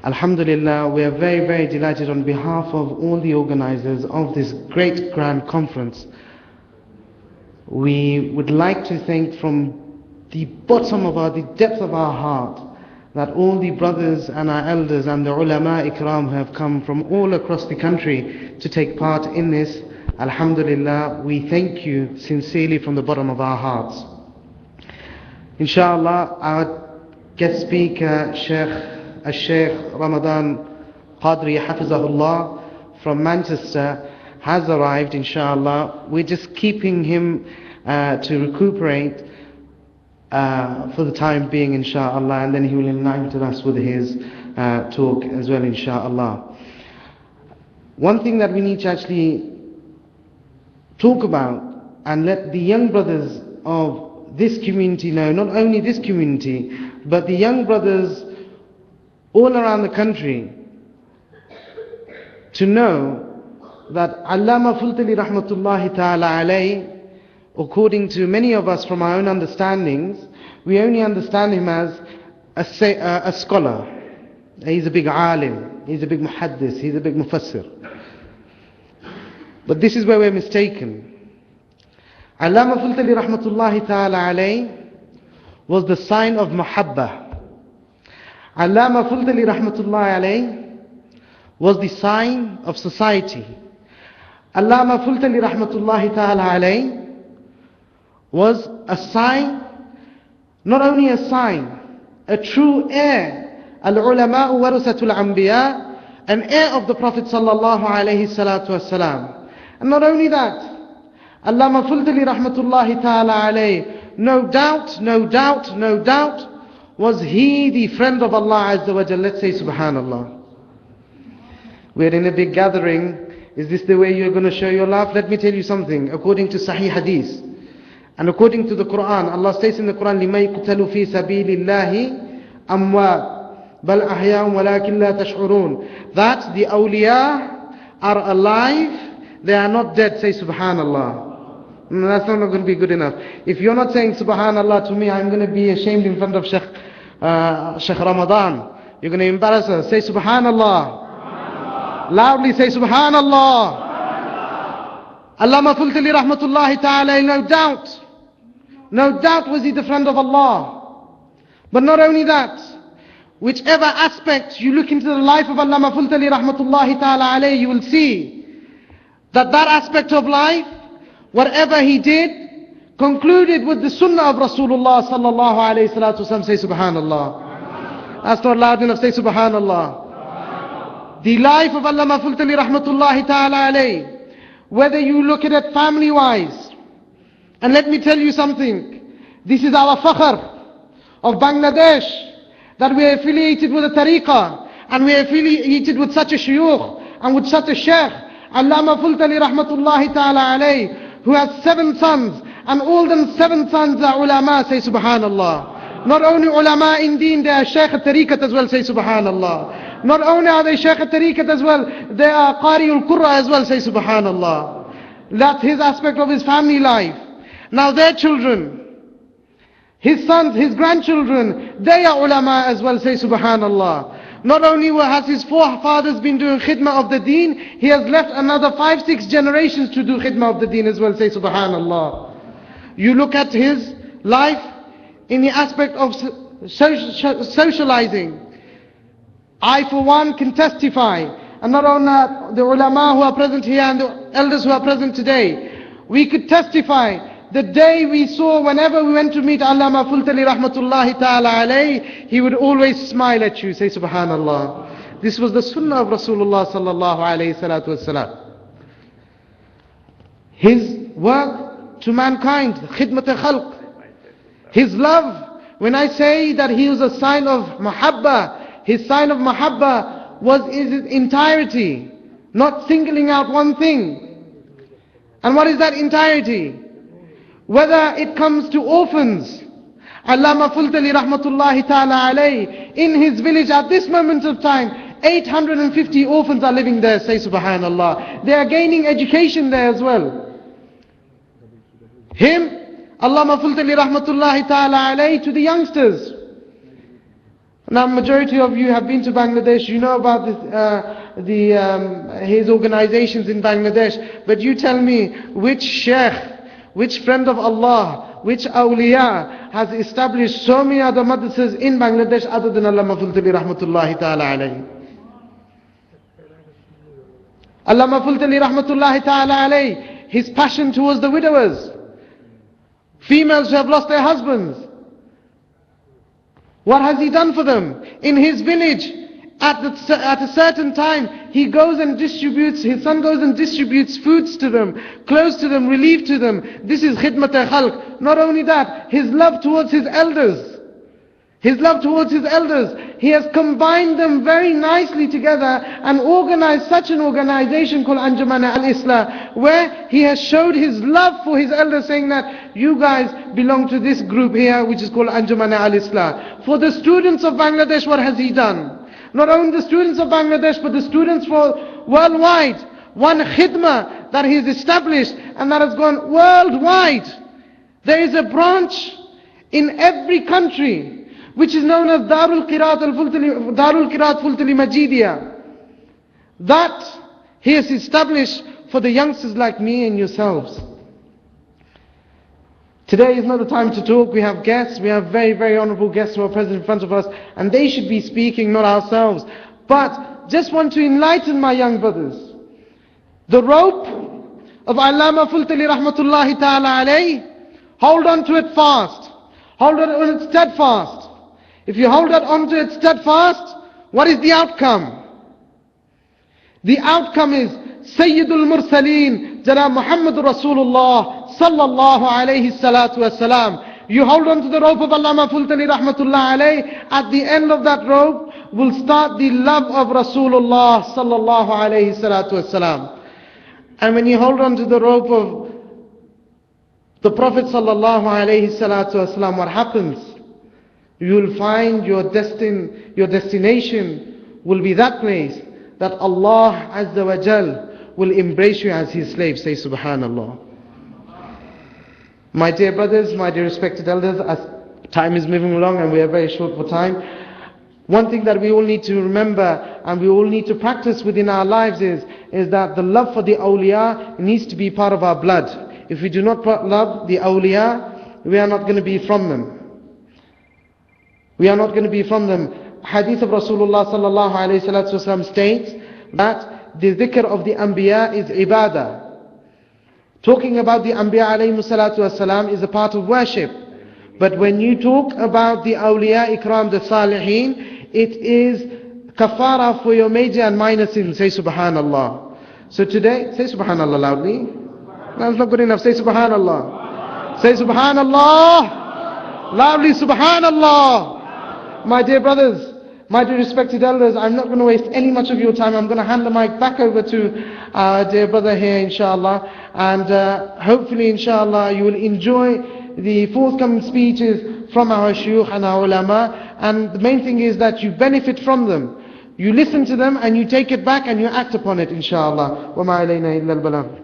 Alhamdulillah, we are very, very delighted on behalf of all the organizers of this great grand conference. We would like to thank from the bottom of the depth of our heart, that all the brothers and our elders and the ulama ikram who have come from all across the country to take part in this. Alhamdulillah, we thank you sincerely from the bottom of our hearts. Inshallah, our guest speaker, Sheikh Ramadan Qadri Hafizahullah from Manchester has arrived, inshallah. We're just keeping him to recuperate for the time being, inshallah, and then he will enlighten us with his talk as well, inshallah. One thing that we need to actually talk about and let the young brothers of this community know, not only this community, but the young brothers all around the country, to know that Allama Fultoli rahmatullahi ta'ala alayhi, according to many of us from our own understandings, we only understand him as a scholar. He's a big alim, he's a big muhaddis, he's a big mufassir. But this is where we're mistaken. Allama Fultoli rahmatullahi ta'ala alayhi was the sign of muhabba. Allama Fultoli rahmatullahi alayhi was the sign of society. Allama Fultoli rahmatullahi ta'ala alayhi was a sign, not only a sign, a true heir. Al-ulama'u warasatul anbiya, an heir of the Prophet sallallahu alayhi salatu wasalam. And not only that, Allama Fultoli rahmatullahi ta'ala alayhi, no doubt, was he the friend of Allah Azza wa Jalla. Let's say subhanallah. We're in a big gathering. Is this the way you're going to show your love? Let me tell you something. According to Sahih Hadith and according to the Quran, Allah states in the Quran, لِمَا يُقْتَلُ فِي سَبِيلِ اللَّهِ أَمْوَاتٌ بَلْ أَحْيَاءٌ وَلَكِنْ لَا تَشْعُرُونَ. That the awliya are alive, they are not dead. Say subhanallah. No, that's not going to be good enough. If you're not saying subhanallah to me, I'm going to be ashamed in front of Sheikh Ramadan. You're going to embarrass us. Say subhanallah. Loudly say subhanallah. Allama Fultoli rahmatullahi ta'ala, no doubt was he the friend of Allah. But not only that, whichever aspect you look into the life of Allama Fultoli rahmatullahi ta'ala alayhi, you will see that aspect of life, whatever he did, concluded with the sunnah of Rasulullah sallallahu alayhi salatu wasalam. Say subhanallah. That's not loud enough. Say subhanallah. The life of Allama Fultoli rahmatullahi ta'ala alayhi, whether you look at it family wise, and let me tell you something, this is our fakhr of Bangladesh, that we are affiliated with a tariqah, and we are affiliated with such a shuyukh, and with such a sheikh, Allama Fultoli rahmatullahi ta'ala alayhi, who has 7 sons, and all them 7 sons are ulama. Say subhanallah. Not only ulama in deen, they are shaykh al-tariqat as well. Say subhanallah. Not only are they shaykh al-tariqat as well, they are qari al-qurra as well. Say subhanallah. That's his aspect of his family life. Now their children, his sons, his grandchildren, they are ulama as well. Say subhanallah. Not only has his forefathers been doing khidmah of the deen, he has left another 5-6 generations to do khidmah of the deen as well. Say subhanallah. You look at his life in the aspect of socializing. I for one can testify, and not only the ulama who are present here and the elders who are present today, we could testify. The day we saw, whenever we went to meet Allama Fultoli rahmatullahi ta'ala alayhi, he would always smile at you. Say subhanallah. This was the sunnah of Rasulullah sallallahu alayhi salatu wasalam. His work to mankind, khidmat al-khalq. His love, when I say that he was a sign of mahabba, his sign of mahabba was his entirety, not singling out one thing. And what is that entirety? Whether it comes to orphans, Allama Fultoli rahmatullahi ta'ala alayhi, in his village at this moment of time, 850 orphans are living there. Say subhanallah. They are gaining education there as well. Allama Fultoli rahmatullahi ta'ala alayhi, to the youngsters. Now, majority of you have been to Bangladesh. You know about his organizations in Bangladesh. But you tell me, which sheikh, which friend of Allah, which awliya has established so many other madrasas in Bangladesh other than Allama Fultoli rahmatullahi ta'ala alayhi? Allama Fultoli rahmatullahi ta'ala alayhi, his passion towards the widowers, females who have lost their husbands. What has he done for them? In his village, at a certain time, he goes and distributes, his son goes and distributes foods to them, clothes to them, relief to them. This is khidmat-e-khalq. Not only that, his love towards his elders. His love towards his elders. He has combined them very nicely together and organized such an organization called Anjuman al-Islah, where he has showed his love for his elders, saying that you guys belong to this group here, which is called Anjuman al-Islah. For the students of Bangladesh, what has he done? Not only the students of Bangladesh, but the students for worldwide. One khidmah that he has established and that has gone worldwide. There is a branch in every country which is known as Darul Qiraat Fultoli Majidiyah, that he has established for the youngsters like me and yourselves. Today is not the time to talk. We have guests, we have very, very honorable guests who are present in front of us, and they should be speaking, not ourselves. But just want to enlighten my young brothers. The rope of Allama Fultoli rahmatullahi ta'ala alayhi, hold on to it fast. Hold on to it steadfast. If you hold on to it steadfast, what is the outcome? The outcome is Sayyidul Mursaleen, Janab Muhammadur Rasulullah sallallahu alayhi salatu wasalam. You hold on to the rope of Allama Fultoli rahmatullah alayhi. At the end of that rope will start the love of Rasulullah sallallahu alayhi salatu wasalam. And when you hold on to the rope of the Prophet sallallahu alayhi salatu wasalam, what happens? You will find your destination will be that place that Allah Azza wa Jal will embrace you as His slave. Say Subhanallah. My dear brothers, my dear respected elders, as time is moving along and we are very short for time, one thing that we all need to remember and we all need to practice within our lives is that the love for the awliya needs to be part of our blood. If we do not love the awliya, we are not going to be from them. We are not going to be from them. Hadith of Rasulullah sallallahu alayhi wasallam states that the dhikr of the anbiya is ibadah. Talking about the anbiya alayhi salatu wasalam is a part of worship. But when you talk about the awliya ikram, the salihin, it is kafara for your major and minor sins. Say Subhanallah. So today, say Subhanallah loudly. That's not good enough. Say Subhanallah. Say Subhanallah. Loudly Subhanallah. My dear brothers, my dear respected elders, I'm not going to waste any much of your time. I'm going to hand the mic back over to our dear brother here, inshallah. And hopefully, inshallah, you will enjoy the forthcoming speeches from our shuyukh and our ulama. And the main thing is that you benefit from them. You listen to them and you take it back and you act upon it, inshallah. وَمَا عَلَيْنَا إِلَّا الْبَلَاغُ.